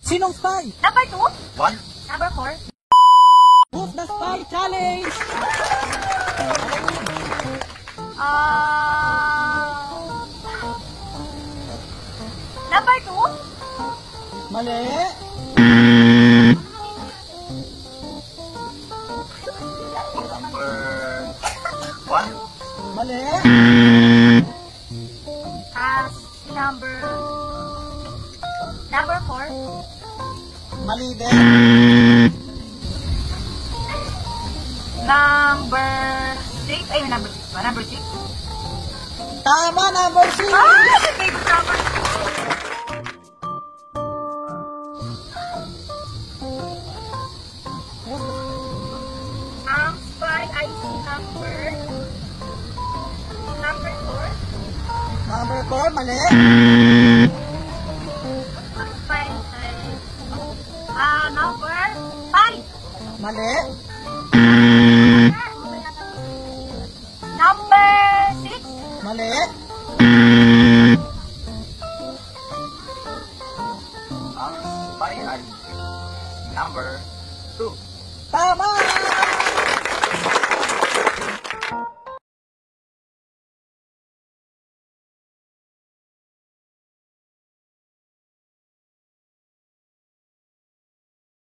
Sinong spy? Number 2. 1. Number 4. Who's the spy challenge? Number 2. Mali. Number 1. Mali. Number 4. Mali din. Number 6. Ay, number 6 ba? Number 6. Tama, number 6. Ah! Sige, number 6. Ang spy ay si number 4. Number 4, mali. Ang spy ay number 5. Mali. Number 6. Mali. Ang spy ay number 2. Tama!